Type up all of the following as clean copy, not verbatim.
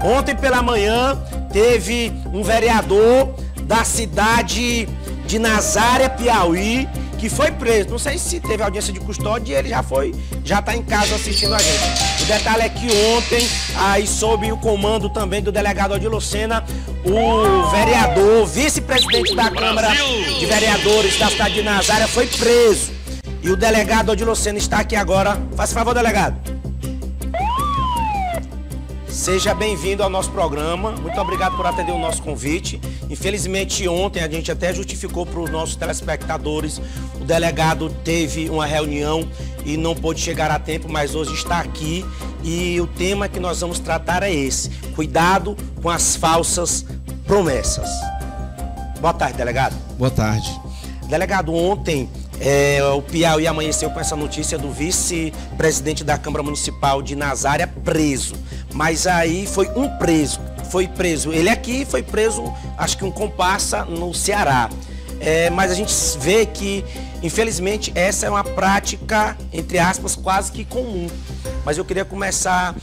Ontem pela manhã teve um vereador da cidade de Nazária, Piauí, que foi preso. Não sei se teve audiência de custódia e ele já está em casa assistindo a gente. O detalhe é que ontem, aí sob o comando também do delegado Odilo Sena, o vereador, vice-presidente da Câmara de Vereadores da cidade de Nazária foi preso. E o delegado Odilo Sena está aqui agora. Faça favor, delegado. Seja bem-vindo ao nosso programa. Muito obrigado por atender o nosso convite. Infelizmente, ontem a gente até justificou para os nossos telespectadores. O delegado teve uma reunião e não pôde chegar a tempo, mas hoje está aqui. E o tema que nós vamos tratar é esse: cuidado com as falsas promessas. Boa tarde, delegado. Boa tarde. Delegado, ontem o Piauí amanheceu com essa notícia do vice-presidente da Câmara Municipal de Nazária preso. Mas aí foi preso. Ele aqui foi preso, acho que um comparsa no Ceará. Mas a gente vê que, infelizmente, essa é uma prática, entre aspas, quase que comum. Mas eu queria começar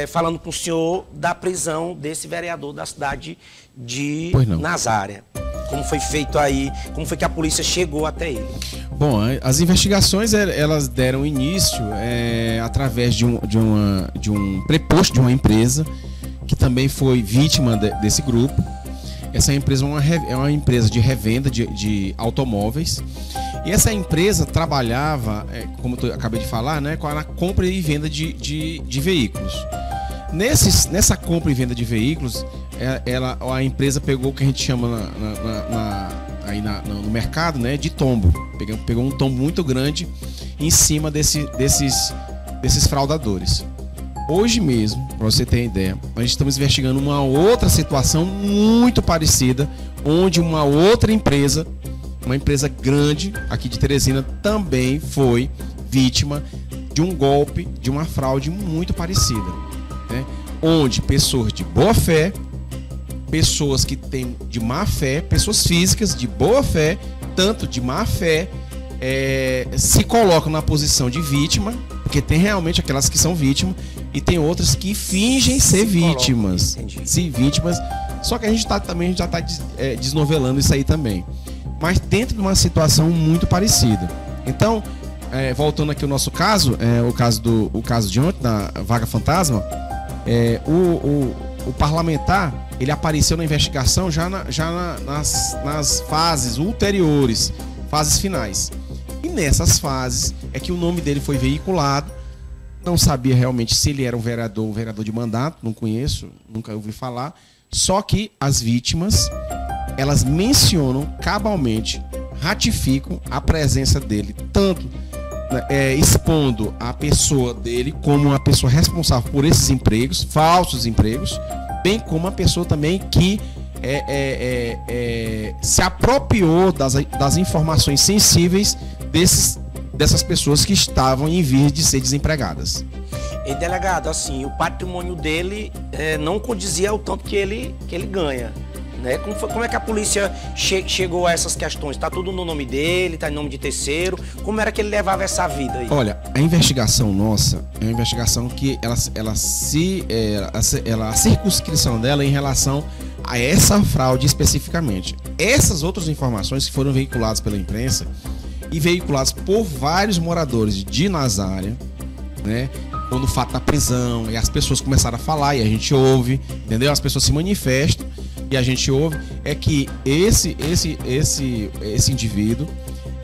falando com o senhor da prisão desse vereador da cidade de Nazária. Como foi feito aí, como foi que a polícia chegou até ele? Bom, as investigações elas deram início através de um preposto de uma empresa que também foi vítima desse grupo. Essa empresa é uma empresa de revenda de automóveis. E essa empresa trabalhava, como eu acabei de falar, né, com a compra e venda de veículos. Nessa compra e venda de veículos, a empresa pegou o que a gente chama no mercado, né, de tombo. Pegou um tombo muito grande em cima desses fraudadores. Hoje mesmo, para você ter ideia, nós estamos investigando uma outra situação muito parecida, onde uma outra empresa, uma empresa grande aqui de Teresina, também foi vítima de um golpe, de uma fraude muito parecida, né? Onde pessoas de boa fé, pessoas que têm de má fé, pessoas físicas de boa fé, tanto de má fé, se colocam na posição de vítima, porque tem realmente aquelas que são vítimas e tem outras que fingem ser vítimas. Vítimas. Só que a gente também já está desnovelando isso aí também. Mas dentro de uma situação muito parecida. Então, voltando aqui ao nosso caso, o caso de ontem, da vaga fantasma, o parlamentar, ele apareceu na investigação já nas fases ulteriores, fases finais. E nessas fases é que o nome dele foi veiculado. Não sabia realmente se ele era um vereador de mandato, não conheço, nunca ouvi falar. Só que as vítimas, elas mencionam cabalmente, ratificam a presença dele, tanto expondo a pessoa dele como uma pessoa responsável por esses empregos, falsos empregos, bem como uma pessoa também que se apropriou das informações sensíveis dessas pessoas que estavam em vias de ser desempregadas. E delegado, assim, o patrimônio dele não condizia ao tanto que ele ganha, né? Como é que a polícia chegou a essas questões? Está tudo no nome dele, está em nome de terceiro? Como era que ele levava essa vida aí? Olha, a investigação nossa é uma investigação que a circunscrição dela é em relação a essa fraude especificamente. Essas outras informações que foram veiculadas pela imprensa e veiculadas por vários moradores de Nazária, né? Quando o fato da prisão, e as pessoas começaram a falar e a gente ouve, entendeu? As pessoas se manifestam e a gente ouve, é que esse indivíduo,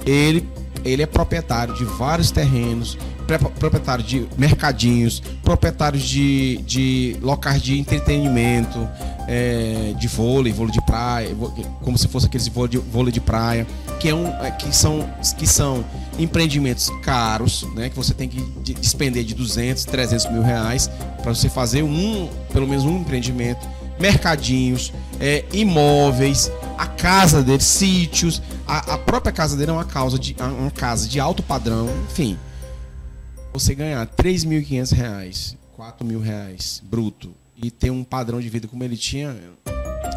ele é proprietário de vários terrenos, proprietário de mercadinhos, proprietário de locais de entretenimento, de vôlei de praia, como se fosse aqueles vôlei de praia, que são empreendimentos caros, né, que você tem que despender de 200, 300 mil reais para você fazer pelo menos um empreendimento, mercadinhos, imóveis, a casa dele, sítios, a própria casa dele é uma casa de alto padrão, enfim. Você ganhar R$3.500, R$4.000 bruto e ter um padrão de vida como ele tinha,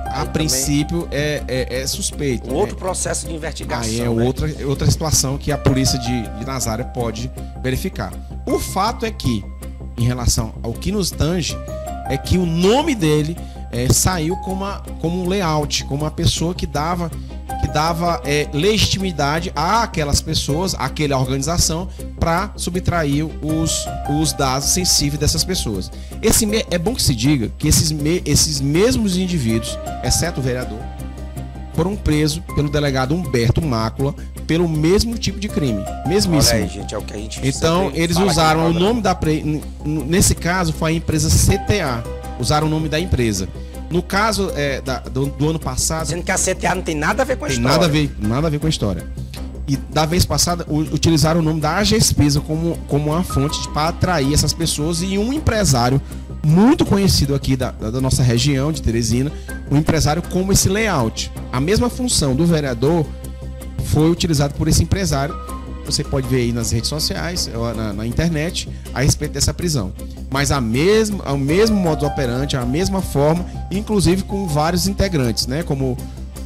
a princípio é suspeito. Outro processo de investigação. Aí outra situação que a polícia de Nazária pode verificar. O fato é que, em relação ao que nos tange, é que o nome dele saiu como um layout, como uma pessoa que dava legitimidade àquelas pessoas, àquela organização, para subtrair os dados sensíveis dessas pessoas. É bom que se diga que esses mesmos indivíduos, exceto o vereador, foram presos pelo delegado Humberto Mácula pelo mesmo tipo de crime. Mesmíssimo. Olha aí, gente, é o que a gente então, eles usaram o nome da... Nesse caso, foi a empresa CTA. Usaram o nome da empresa. No caso do ano passado... Sendo que a CTA não tem nada a ver com a história. Nada a ver com a história. E da vez passada, utilizaram o nome da AGESPESA como uma fonte para atrair essas pessoas, e um empresário muito conhecido aqui da nossa região, de Teresina, um empresário como esse layout. A mesma função do vereador foi utilizado por esse empresário. Você pode ver aí nas redes sociais, na internet, a respeito dessa prisão. Mas o mesmo modus operandi, a mesma forma, inclusive com vários integrantes, né? Como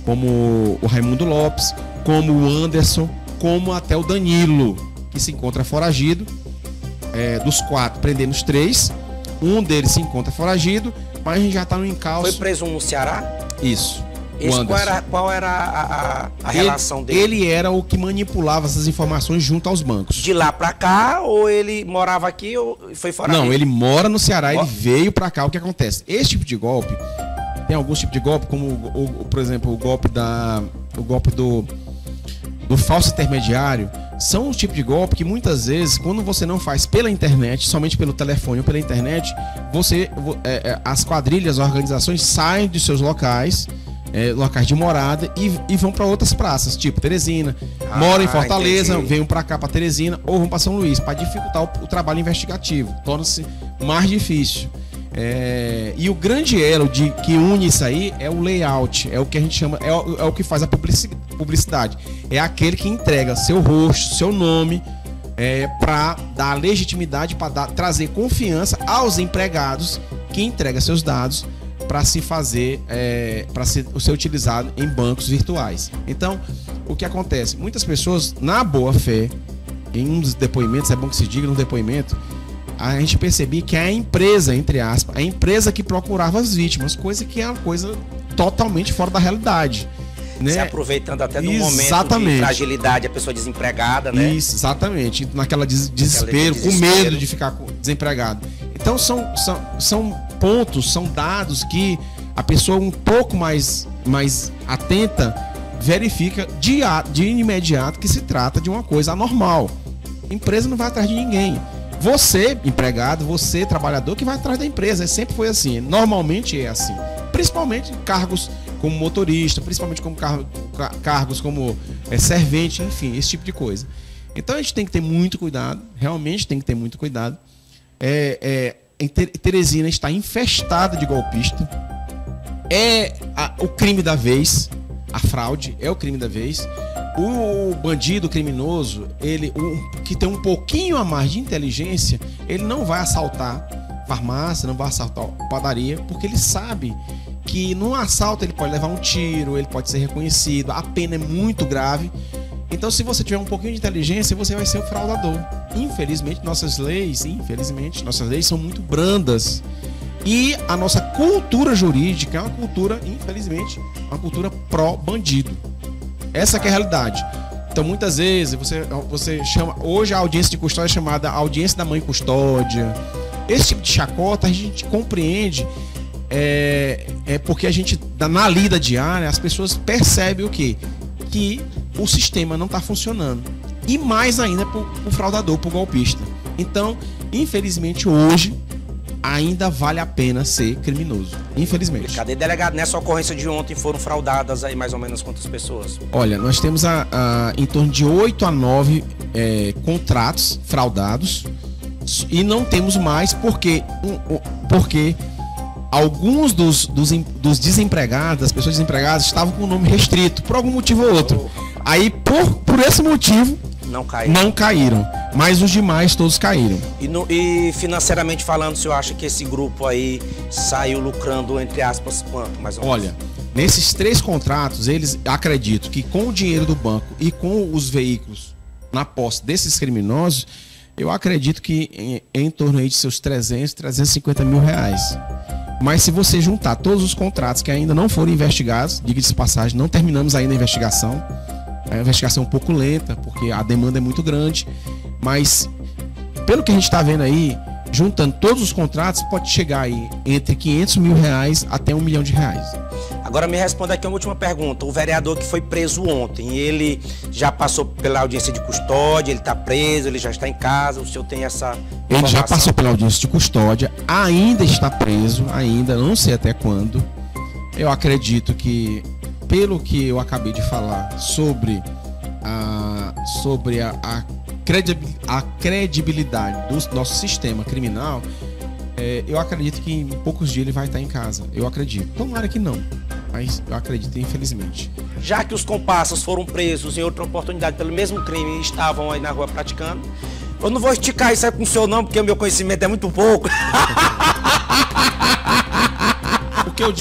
o Raimundo Lopes, como o Anderson, como até o Danilo, que se encontra foragido. Dos 4, prendemos 3. Um deles se encontra foragido, mas a gente já está no encalço. Foi preso um no Ceará? Isso. Qual era a relação dele? Ele era o que manipulava essas informações junto aos bancos. De lá pra cá, ou ele morava aqui ou foi foragido? Não, ele mora no Ceará, ele veio pra cá. O que acontece? Esse tipo de golpe, tem alguns tipos de golpe, como, por exemplo, o golpe do falso intermediário. São os tipos de golpe que muitas vezes, quando você não faz pela internet, somente pelo telefone ou pela internet, as quadrilhas, as organizações saem de seus locais de morada e vão para outras praças, tipo Teresina, moram em Fortaleza, venham para cá, para Teresina, ou vão para São Luís, para dificultar o trabalho investigativo, torna-se mais difícil. E o grande elo que une isso aí é o layout, é o que a gente chama, é o que faz a publicidade, é aquele que entrega seu rosto, seu nome, para dar legitimidade, para trazer confiança aos empregados que entregam seus dados para se fazer, para ser utilizado em bancos virtuais. Então, o que acontece? Muitas pessoas, na boa fé, em um dos depoimentos, é bom que se diga no depoimento, a gente percebia que a empresa, entre aspas, a empresa que procurava as vítimas, coisa que é uma coisa totalmente fora da realidade. Né? Se aproveitando até do momento de fragilidade, a pessoa desempregada, né? Isso, exatamente. Naquela desespero, com medo de ficar desempregado. Então são pontos, são dados que a pessoa um pouco mais atenta verifica de imediato que se trata de uma coisa anormal. A empresa não vai atrás de ninguém. Você, empregado, você, trabalhador, que vai atrás da empresa. Sempre foi assim. Normalmente é assim. Principalmente cargos como motorista, principalmente como cargos como servente, enfim, esse tipo de coisa. Então a gente tem que ter muito cuidado, realmente tem que ter muito cuidado. Teresina está infestada de golpista. O crime da vez, a fraude é o crime da vez. O bandido criminoso, que tem um pouquinho a mais de inteligência, ele não vai assaltar farmácia, não vai assaltar padaria, porque ele sabe que no assalto ele pode levar um tiro, ele pode ser reconhecido, a pena é muito grave. Então, se você tiver um pouquinho de inteligência, você vai ser o fraudador. Infelizmente, nossas leis são muito brandas. E a nossa cultura jurídica é uma cultura, infelizmente, uma cultura pró-bandido. Essa que é a realidade. Então, muitas vezes, você chama... Hoje, a audiência de custódia é chamada audiência da mãe custódia. Esse tipo de chacota, a gente compreende... porque a gente, na lida diária, as pessoas percebem o quê? Que o sistema não está funcionando. E mais ainda pro fraudador, pro golpista. Então, infelizmente, hoje ainda vale a pena ser criminoso. Infelizmente. Cadê delegado? Nessa ocorrência de ontem foram fraudadas aí mais ou menos quantas pessoas? Olha, nós temos em torno de 8 a 9 contratos fraudados. E não temos mais porque alguns dos desempregados, das pessoas desempregadas, estavam com o nome restrito, por algum motivo ou outro. Aí, por esse motivo, não caíram. Mas os demais todos caíram. E financeiramente falando, o senhor acha que esse grupo aí saiu lucrando, entre aspas, quanto, mais ou menos? Olha, nesses 3 contratos, eles acreditam que com o dinheiro do banco e com os veículos na posse desses criminosos, eu acredito que em torno aí de seus 350 mil reais. Mas se você juntar todos os contratos que ainda não foram investigados, diga-se de passagem, não terminamos ainda a investigação. A investigação é um pouco lenta, porque a demanda é muito grande. Mas, pelo que a gente está vendo aí, juntando todos os contratos, pode chegar aí entre 500 mil reais até R$1 milhão. Agora me responda aqui uma última pergunta. O vereador que foi preso ontem, ele já passou pela audiência de custódia, ele está preso, ele já está em casa, o senhor tem essa informação? Ele já passou pela audiência de custódia, ainda está preso, ainda, não sei até quando. Eu acredito que, pelo que eu acabei de falar sobre a credibilidade do nosso sistema criminal, eu acredito que em poucos dias ele vai estar em casa. Eu acredito. Tomara que não, mas eu acredito, infelizmente. Já que os comparsas foram presos em outra oportunidade pelo mesmo crime e estavam aí na rua praticando, eu não vou esticar isso aí com o senhor não, porque o meu conhecimento é muito pouco.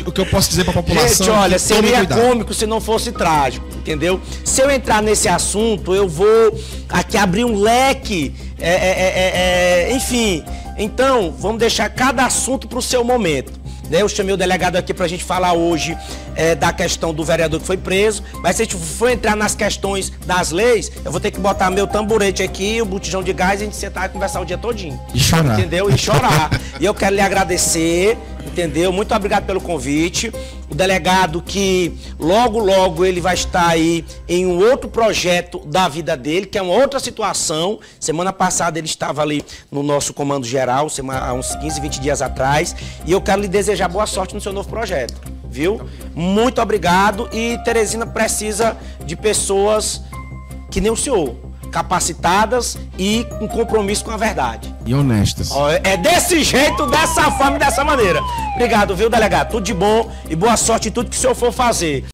O que eu posso dizer para a população... Gente, olha, seria cômico se não fosse trágico, entendeu? Se eu entrar nesse assunto, eu vou aqui abrir um leque, enfim. Então, vamos deixar cada assunto para o seu momento. Eu chamei o delegado aqui para a gente falar hoje da questão do vereador que foi preso, mas se a gente for entrar nas questões das leis, eu vou ter que botar meu tamborete aqui, o botijão de gás, e a gente sentar e conversar o dia todinho. E chorar. Entendeu? E chorar. E eu quero lhe agradecer, entendeu? Muito obrigado pelo convite. O delegado que logo ele vai estar aí em um outro projeto da vida dele, que é uma outra situação. Semana passada ele estava ali no nosso comando geral, há uns 15, 20 dias atrás, e eu quero lhe desejar boa sorte no seu novo projeto, viu? Muito obrigado, e Teresina precisa de pessoas que nem o senhor, capacitadas e com compromisso com a verdade. E honestas. É desse jeito, dessa forma e dessa maneira. Obrigado, viu, delegado? Tudo de bom e boa sorte em tudo que o senhor for fazer.